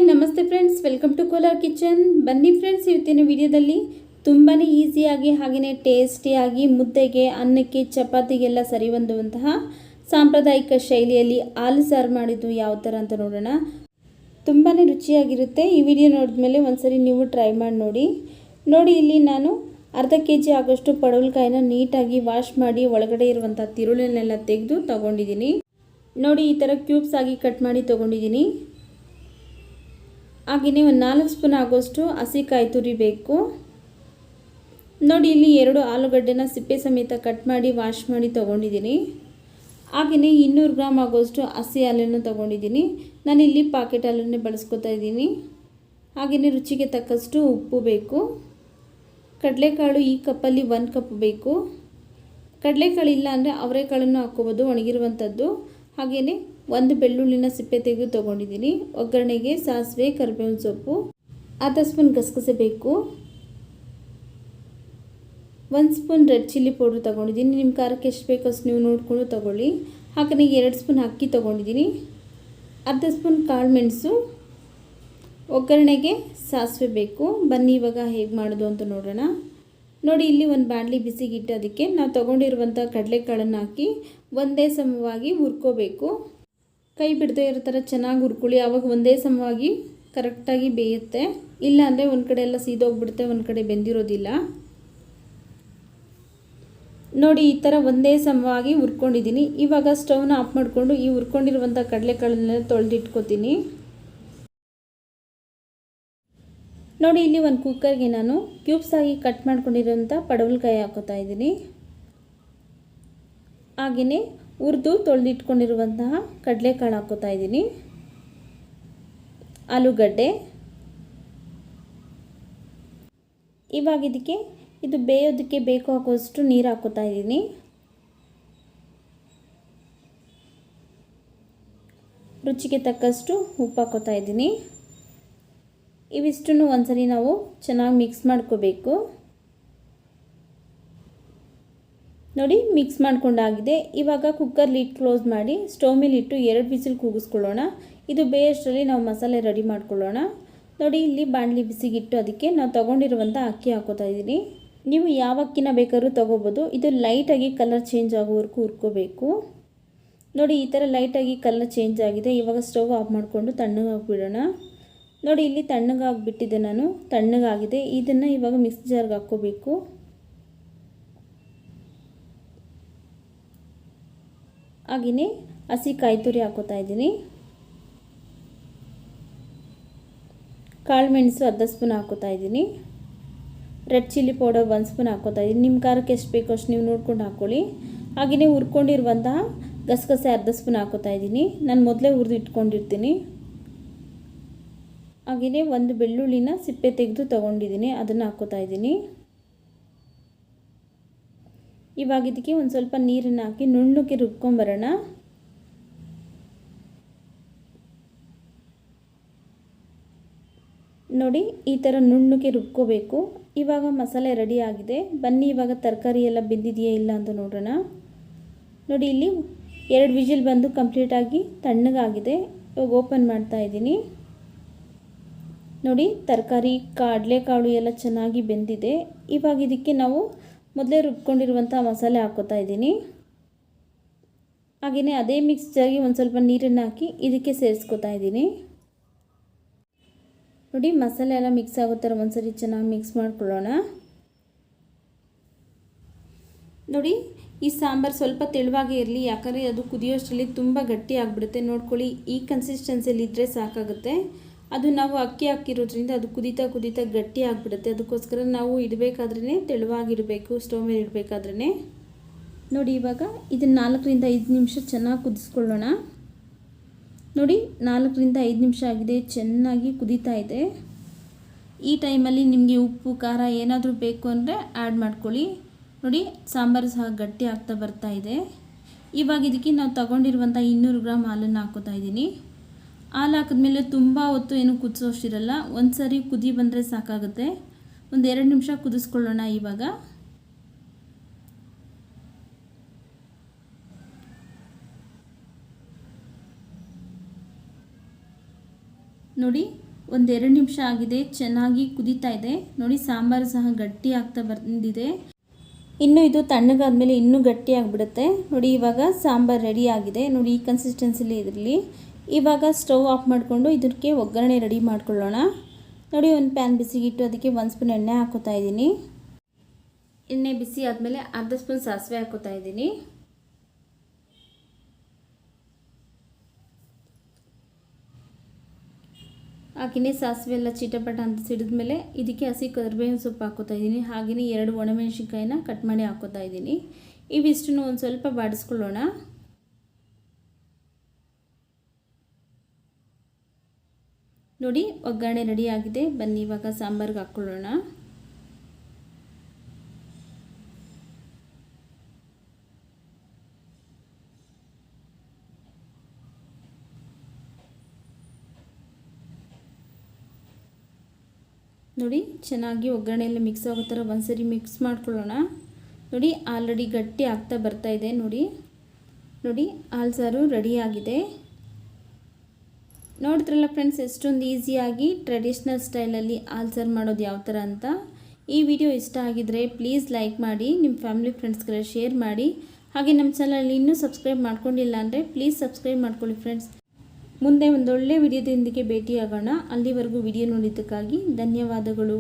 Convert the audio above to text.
ನಮಸ್ತೆ friends, welcome to Kolar kitchen. ಬನ್ನಿ friends, ಇವತ್ತಿನ ವಿಡಿಯೋದಲ್ಲಿ ತುಂಬಾ ಈಸಿಯಾಗಿ ಹಾಗೆಯೇ ಟೇಸ್ಟಿಯಾಗಿ ಮುದ್ದೆಗೆ, ಅನ್ನಕ್ಕೆ, ಚಪಾತಿಗೆಲ್ಲ ಸರಿ ಹೊಂದುವಂತಹ ಸಾಂಪ್ರದಾಯಿಕ ಶೈಲಿಯಲ್ಲಿ ಹಾಲು ಸಾರು ಮಾಡಿದ್ದು ಯಾವ ಥರ ಅಂತ ನೋಡೋಣ. ತುಂಬಾ ರುಚಿಯಾಗಿರುತ್ತೆ. ಈ ವಿಡಿಯೋ ನೋಡಿದ್ಮೇಲೆ ಒಂದ್ಸರಿ ನೀವು ಟ್ರೈ ಮಾಡಿ ನೋಡಿ. ಇಲ್ಲಿ ನಾನು ಅರ್ಧ kg ಆಗೋಷ್ಟು ಪಡವಲಕಾಯಿನ ನೀಟಾಗಿ ವಾಶ್ ಮಾಡಿ ಒಳಗಡೆ ಇರುವಂಥ ತಿರುಳನ್ನೆಲ್ಲ ತೆಗೆದು ತೊಗೊಂಡಿದ್ದೀನಿ. ನೋಡಿ, ಈ ಥರ ಕ್ಯೂಬ್ಸ್ ಆಗಿ ಕಟ್ ಮಾಡಿ ತೊಗೊಂಡಿದ್ದೀನಿ. ಹಾಗೆಯೇ ಒಂದು 4 ಸ್ಪೂನ್ ಆಗೋಷ್ಟು ಹಸಿ ಕಾಯಿ ತುರಿ ಬೇಕು. ನೋಡಿ, ಇಲ್ಲಿ 2 ಆಲೂಗಡ್ಡೆನ ಸಿಪ್ಪೆ ಸಮೇತ ಕಟ್ ಮಾಡಿ ವಾಶ್ ಮಾಡಿ ತೊಗೊಂಡಿದ್ದೀನಿ. ಹಾಗೆಯೇ 200 ಗ್ರಾಮ್ ಆಗೋಷ್ಟು ಹಸಿ ಹಾಲನ್ನು ತೊಗೊಂಡಿದ್ದೀನಿ. ನಾನಿಲ್ಲಿ ಪಾಕೆಟ್ ಹಾಲನ್ನೇ ಬಳಸ್ಕೊತಾ ಇದ್ದೀನಿ. ಹಾಗೆಯೇ ರುಚಿಗೆ ತಕ್ಕಷ್ಟು ಉಪ್ಪು ಬೇಕು. ಕಡಲೆಕಾಳು ಈ ಕಪ್ಪಲ್ಲಿ 1 ಕಪ್ ಬೇಕು. ಕಡಲೆಕಾಳು ಇಲ್ಲ ಅಂದರೆ ಅವರೆಕಾಳನ್ನು ಹಾಕ್ಕೋಬೋದು, ಒಣಗಿರುವಂಥದ್ದು. ಹಾಗೆಯೇ 1 ಬೆಳ್ಳುಳ್ಳಿನ ಸಿಪ್ಪೆ ತೆಗೆದು ತೊಗೊಂಡಿದ್ದೀನಿ. ಒಗ್ಗರಣೆಗೆ ಸಾಸಿವೆ, ಕರಿಬೇವಿನ ಸೊಪ್ಪು, ಅರ್ಧ ಸ್ಪೂನ್ ಗಸಗಸೆ ಬೇಕು. 1 ಸ್ಪೂನ್ ರೆಡ್ ಚಿಲ್ಲಿ ಪೌಡ್ರ್ ತೊಗೊಂಡಿದ್ದೀನಿ. ನಿಮ್ಮ ಖಾರಕ್ಕೆ ಎಷ್ಟು ಬೇಕೋ ಅಷ್ಟು ನೀವು ನೋಡಿಕೊಂಡು ತೊಗೊಳ್ಳಿ. ಹಾಗೆಯೇ 2 ಸ್ಪೂನ್ ಅಕ್ಕಿ ತೊಗೊಂಡಿದ್ದೀನಿ. ಅರ್ಧ ಸ್ಪೂನ್ ಕಾಳು ಮೆಣಸು. ಒಗ್ಗರಣೆಗೆ ಸಾಸಿವೆ ಬೇಕು. ಬನ್ನಿ ಇವಾಗ ಹೇಗೆ ಮಾಡೋದು ಅಂತ ನೋಡೋಣ. ನೋಡಿ, ಇಲ್ಲಿ ಒಂದು ಬಾಣಲಿ ಬಿಸಿಗಿಟ್ಟು ಅದಕ್ಕೆ ನಾವು ತೊಗೊಂಡಿರುವಂಥ ಕಡಲೆಕಾಳನ್ನು ಹಾಕಿ ಒಂದೇ ಸಮವಾಗಿ ಹುರ್ಕೋಬೇಕು. ಕೈ ಬಿಡದೇ ಇರೋ ಥರ ಚೆನ್ನಾಗಿ ಹುರ್ಕೊಳ್ಳಿ. ಆವಾಗ ಒಂದೇ ಸಮವಾಗಿ ಕರೆಕ್ಟಾಗಿ ಬೇಯುತ್ತೆ. ಇಲ್ಲ ಅಂದರೆ ಒಂದು ಕಡೆ ಎಲ್ಲ ಸೀದೋಗ್ಬಿಡುತ್ತೆ, ಒಂದು ಕಡೆ ಬೆಂದಿರೋದಿಲ್ಲ. ನೋಡಿ, ಈ ಥರ ಒಂದೇ ಸಮವಾಗಿ ಹುರ್ಕೊಂಡಿದ್ದೀನಿ. ಇವಾಗ ಸ್ಟವ್ನ ಆಫ್ ಮಾಡಿಕೊಂಡು ಈ ಹುರ್ಕೊಂಡಿರುವಂಥ ಕಡಲೆಕಾಳನ್ನೆಲ್ಲ ತೊಳೆದಿಟ್ಕೋತೀನಿ. ನೋಡಿ, ಇಲ್ಲಿ ಒಂದು ಕುಕ್ಕರ್ಗೆ ನಾನು ಕ್ಯೂಬ್ಸ್ ಆಗಿ ಕಟ್ ಮಾಡ್ಕೊಂಡಿರೋಂಥ ಪಡವಲಕಾಯಿ ಹಾಕೋತಾ ಇದ್ದೀನಿ. ಹಾಗೆಯೇ ಹುರಿದು ತೊಳೆದಿಟ್ಕೊಂಡಿರುವಂತಹ ಕಡಲೆಕಾಳು ಹಾಕೋತಾ ಇದ್ದೀನಿ. ಆಲೂಗಡ್ಡೆ. ಇವಾಗ ಇದಕ್ಕೆ ಇದು ಬೇಯೋದಕ್ಕೆ ಬೇಕು ಆಗೋಷ್ಟು ನೀರು ಹಾಕೋತಾ ಇದ್ದೀನಿ. ರುಚಿಗೆ ತಕ್ಕಷ್ಟು ಉಪ್ಪು ಹಾಕೋತಾ ಇದ್ದೀನಿ. ಇವಿಷ್ಟನ್ನು ಒಂದ್ಸರಿ ನಾವು ಚೆನ್ನಾಗಿ ಮಿಕ್ಸ್ ಮಾಡ್ಕೋಬೇಕು. ನೋಡಿ, ಮಿಕ್ಸ್ ಮಾಡ್ಕೊಂಡಾಗಿದೆ. ಇವಾಗ ಕುಕ್ಕರ್ ಲಿಡ್ ಕ್ಲೋಸ್ ಮಾಡಿ ಸ್ಟವ್ ಮೇಲೆ ಇಟ್ಟು 2 ವಿಸಿಲ್ ಕೂಗಿಸ್ಕೊಳ್ಳೋಣ. ಇದು ಬೇಯಷ್ಟರಲ್ಲಿ ನಾವು ಮಸಾಲೆ ರೆಡಿ ಮಾಡ್ಕೊಳ್ಳೋಣ. ನೋಡಿ, ಇಲ್ಲಿ ಬಾಣಲಿ ಬಿಸಿಗಿಟ್ಟು ಅದಕ್ಕೆ ನಾವು ತೊಗೊಂಡಿರುವಂಥ ಅಕ್ಕಿ ಹಾಕೋತಾ ಇದ್ದೀನಿ. ನೀವು ಯಾವ ಅಕ್ಕಿನ ಬೇಕಾದ್ರೂ ತೊಗೋಬೋದು. ಇದು ಲೈಟಾಗಿ ಕಲರ್ ಚೇಂಜ್ ಆಗೋವರೆಗೂ ಹುರ್ಕೋಬೇಕು. ನೋಡಿ, ಈ ಥರ ಲೈಟಾಗಿ ಕಲರ್ ಚೇಂಜ್ ಆಗಿದೆ. ಇವಾಗ ಸ್ಟವ್ ಆಫ್ ಮಾಡಿಕೊಂಡು ತಣ್ಣಗಾಗಿಬಿಡೋಣ. ನೋಡಿ, ಇಲ್ಲಿ ತಣ್ಣಗಾಗಿಬಿಟ್ಟಿದೆ, ನಾನು ತಣ್ಣಗಾಗಿದೆ. ಇದನ್ನು ಇವಾಗ ಮಿಕ್ಸಿ ಜಾರ್ಗೆ ಹಾಕ್ಕೋಬೇಕು. ಹಾಗೆಯೇ ಹಸಿ ಕಾಯಿ ತುರಿ ಹಾಕೋತಾ ಇದ್ದೀನಿ. ಕಾಳು ಮೆಣಸು ಅರ್ಧ ಸ್ಪೂನ್ ಹಾಕೋತಾ ಇದ್ದೀನಿ. ರೆಡ್ ಚಿಲ್ಲಿ ಪೌಡರ್ 1 ಸ್ಪೂನ್ ಹಾಕೋತಾ ಇದ್ದೀನಿ. ನಿಮ್ಮ ಖಾರಕ್ಕೆ ಎಷ್ಟು ಬೇಕೋ ಅಷ್ಟು ನೀವು ನೋಡ್ಕೊಂಡು ಹಾಕ್ಕೊಳ್ಳಿ. ಹಾಗೆಯೇ ಹುರ್ಕೊಂಡಿರುವಂತಹ ಗಸಗಸೆ ಅರ್ಧ ಸ್ಪೂನ್ ಹಾಕೋತಾ ಇದ್ದೀನಿ. ನಾನು ಮೊದಲೇ ಹುರಿದು ಇಟ್ಕೊಂಡಿರ್ತೀನಿ. ಹಾಗೆಯೇ 1 ಬೆಳ್ಳುಳ್ಳಿನ ಸಿಪ್ಪೆ ತೆಗೆದು ತೊಗೊಂಡಿದ್ದೀನಿ, ಅದನ್ನು ಹಾಕೋತಾ ಇದ್ದೀನಿ. ಇವಾಗ ಇದಕ್ಕೆ ಒಂದು ಸ್ವಲ್ಪ ನೀರನ್ನು ಹಾಕಿ ನುಣ್ಣಗೆ ರುಬ್ಕೊಂಬರೋಣ. ನೋಡಿ, ಈ ಥರ ನುಣ್ಣಗೆ ರುಬ್ಕೋಬೇಕು. ಇವಾಗ ಮಸಾಲೆ ರೆಡಿ ಆಗಿದೆ. ಬನ್ನಿ ಇವಾಗ ತರಕಾರಿ ಎಲ್ಲ ಬೆಂದಿದೆಯಾ ಇಲ್ಲ ಅಂತ ನೋಡೋಣ. ನೋಡಿ, ಇಲ್ಲಿ 2 ವಿಜಿಲ್ ಬಂದು ಕಂಪ್ಲೀಟಾಗಿ ತಣ್ಣಗಾಗಿದೆ. ಇವಾಗ ಓಪನ್ ಮಾಡ್ತಾ ಇದ್ದೀನಿ. ನೋಡಿ, ತರಕಾರಿ, ಕಡಲೆಕಾಳು ಎಲ್ಲ ಚೆನ್ನಾಗಿ ಬೆಂದಿದೆ. ಇವಾಗ ಇದಕ್ಕೆ ನಾವು ಮೊದಲೇ ರುಬ್ಕೊಂಡಿರುವಂಥ ಮಸಾಲೆ ಹಾಕೋತಾ ಇದ್ದೀನಿ. ಹಾಗೆಯೇ ಅದೇ ಮಿಕ್ಸ್ಚರ್ಗೆ ಒಂದು ಸ್ವಲ್ಪ ನೀರನ್ನು ಹಾಕಿ ಇದಕ್ಕೆ ಸೇರಿಸ್ಕೊತಾ ಇದ್ದೀನಿ. ನೋಡಿ, ಮಸಾಲೆ ಎಲ್ಲ ಮಿಕ್ಸ್ ಆಗೋ ಥರ ಒಂದ್ಸರಿ ಚೆನ್ನಾಗಿ ಮಿಕ್ಸ್ ಮಾಡ್ಕೊಳ್ಳೋಣ. ನೋಡಿ, ಈ ಸಾಂಬಾರು ಸ್ವಲ್ಪ ತೆಳುವಾಗೇ ಇರಲಿ, ಯಾಕಂದರೆ ಅದು ಕುದಿಯೋಷ್ಟರಲ್ಲಿ ತುಂಬ ಗಟ್ಟಿ ಆಗಿಬಿಡುತ್ತೆ. ನೋಡ್ಕೊಳ್ಳಿ, ಈ ಕನ್ಸಿಸ್ಟೆನ್ಸಿಯಲ್ಲಿ ಇದ್ದರೆ ಸಾಕಾಗುತ್ತೆ. ಅದು ನಾವು ಅಕ್ಕಿ ಹಾಕಿರೋದ್ರಿಂದ ಅದು ಕುದೀತಾ ಕುದೀತಾ ಗಟ್ಟಿ ಆಗಿಬಿಡುತ್ತೆ. ಅದಕ್ಕೋಸ್ಕರ ನಾವು ಇಡಬೇಕಾದ್ರೇ ತೆಳುವಾಗಿಡಬೇಕು, ಸ್ಟವ್ ಮೇಲೆ ಇಡಬೇಕಾದ್ರೇ. ನೋಡಿ, ಇವಾಗ ಇದನ್ನು 4 ರಿಂದ 5 ನಿಮಿಷ ಚೆನ್ನಾಗಿ ಕುದಿಸ್ಕೊಳ್ಳೋಣ. ನೋಡಿ, 4 ರಿಂದ 5 ನಿಮಿಷ ಆಗಿದೆ, ಚೆನ್ನಾಗಿ ಕುದೀತಾ ಇದೆ. ಈ ಟೈಮಲ್ಲಿ ನಿಮಗೆ ಉಪ್ಪು, ಖಾರ ಏನಾದರೂ ಬೇಕು ಅಂದರೆ ಆ್ಯಡ್ ಮಾಡ್ಕೊಳ್ಳಿ. ನೋಡಿ, ಸಾಂಬಾರು ಸಹ ಗಟ್ಟಿ ಆಗ್ತಾ ಬರ್ತಾ ಇದೆ. ಇವಾಗ ಇದಕ್ಕೆ ನಾವು ತಗೊಂಡಿರುವಂಥ 200 ಗ್ರಾಮ್ ಹಾಲನ್ನು ಹಾಕೋತಾ ಇದ್ದೀನಿ. ಹಾಲು ಹಾಕಿದ್ಮೇಲೆ ತುಂಬ ಹೊತ್ತು ಏನು ಕುದಿಸೋಷ್ಟಿರಲ್ಲ. ಒಂದು ಸರಿ ಕುದಿ ಬಂದರೆ ಸಾಕಾಗುತ್ತೆ. ಒಂದು 2 ನಿಮಿಷ ಕುದಿಸ್ಕೊಳ್ಳೋಣ. ಇವಾಗ ನೋಡಿ ಒಂದು 2 ನಿಮಿಷ ಆಗಿದೆ, ಚೆನ್ನಾಗಿ ಕುದೀತಾ ಇದೆ ನೋಡಿ. ಸಾಂಬಾರು ಸಹ ಗಟ್ಟಿ ಆಗ್ತಾ ಬಂದಿದೆ. ಇನ್ನು ಇದು ತಣ್ಣಗಾದ್ಮೇಲೆ ಇನ್ನೂ ಗಟ್ಟಿ ಆಗಿಬಿಡುತ್ತೆ ನೋಡಿ. ಇವಾಗ ಸಾಂಬಾರು ರೆಡಿ ಆಗಿದೆ ನೋಡಿ, ಈ ಕನ್ಸಿಸ್ಟೆನ್ಸಿಲಿ ಇರಲಿ. ಇವಾಗ ಸ್ಟವ್ ಆಫ್ ಮಾಡಿಕೊಂಡು ಇದಕ್ಕೆ ಒಗ್ಗರಣೆ ರೆಡಿ ಮಾಡ್ಕೊಳ್ಳೋಣ ನೋಡಿ. ಒಂದು ಪ್ಯಾನ್ ಬಿಸಿಗಿಟ್ಟು ಅದಕ್ಕೆ 1 ಸ್ಪೂನ್ ಎಣ್ಣೆ ಹಾಕೋತಾ ಇದ್ದೀನಿ. ಎಣ್ಣೆ ಬಿಸಿ ಆದಮೇಲೆ ಅರ್ಧ ಸ್ಪೂನ್ ಸಾಸಿವೆ ಹಾಕೋತಾ ಇದ್ದೀನಿ. ಹಾಗೆಯೇ ಸಾಸಿವೆ ಎಲ್ಲ ಚಿಟಪಟ ಅಂತ ಸಿಡಿದ್ಮೇಲೆ ಇದಕ್ಕೆ ಹಸಿ ಕರಿಬೇವಿನ ಸೊಪ್ಪು ಹಾಕೋತಾ ಇದ್ದೀನಿ. ಹಾಗೆಯೇ 2 ಒಣಮೆಣಸಿನ್ಕಾಯಿನ ಕಟ್ ಮಾಡಿ ಹಾಕೋತಾ ಇದ್ದೀನಿ. ಇವಿಷ್ಟನ್ನು ಒಂದು ಸ್ವಲ್ಪ ಬಾಡಿಸ್ಕೊಳ್ಳೋಣ. ನೋಡಿ ಒಗ್ಗರಣೆ ರೆಡಿ ಆಗಿದೆ. ಬನ್ನಿ ಇವಾಗ ಸಾಂಬಾರಿಗೆ ಹಾಕ್ಕೊಳ್ಳೋಣ. ನೋಡಿ ಚೆನ್ನಾಗಿ ಒಗ್ಗರಣೆ ಎಲ್ಲ ಮಿಕ್ಸ್ ಆಗೋ ಥರ ಒಂದ್ಸರಿ ಮಿಕ್ಸ್ ಮಾಡ್ಕೊಳ್ಳೋಣ. ನೋಡಿ ಆಲ್ರೆಡಿ ಗಟ್ಟಿ ಆಗ್ತಾ ಬರ್ತಾ ಇದೆ ನೋಡಿ. ನೋಡಿ ಹಾಲ್ಸಾರು ರೆಡಿ ಆಗಿದೆ. ನೋಡಿದ್ರಲ್ಲ ಫ್ರೆಂಡ್ಸ್, ಎಷ್ಟೊಂದು ಈಸಿಯಾಗಿ ಟ್ರೆಡಿಷ್ನಲ್ ಸ್ಟೈಲಲ್ಲಿ ಹಾಲ್ಸಾರು ಮಾಡೋದು ಯಾವ ಥರ ಅಂತ. ಈ ವಿಡಿಯೋ ಇಷ್ಟ ಆಗಿದರೆ ಪ್ಲೀಸ್ ಲೈಕ್ ಮಾಡಿ, ನಿಮ್ಮ ಫ್ಯಾಮಿಲಿ ಫ್ರೆಂಡ್ಸ್ಗೆಲ್ಲ ಶೇರ್ ಮಾಡಿ. ಹಾಗೆ ನಮ್ಮ ಚಾನಲಲ್ಲಿ ಇನ್ನೂ ಸಬ್ಸ್ಕ್ರೈಬ್ ಮಾಡ್ಕೊಂಡಿಲ್ಲ ಅಂದರೆ ಪ್ಲೀಸ್ ಸಬ್ಸ್ಕ್ರೈಬ್ ಮಾಡ್ಕೊಳ್ಳಿ ಫ್ರೆಂಡ್ಸ್. ಮುಂದೆ ಒಂದೊಳ್ಳೆ ವಿಡಿಯೋದೊಂದಿಗೆ ಭೇಟಿಯಾಗೋಣ. ಅಲ್ಲಿವರೆಗೂ ವಿಡಿಯೋ ನೋಡಿದ್ದಕ್ಕಾಗಿ ಧನ್ಯವಾದಗಳು.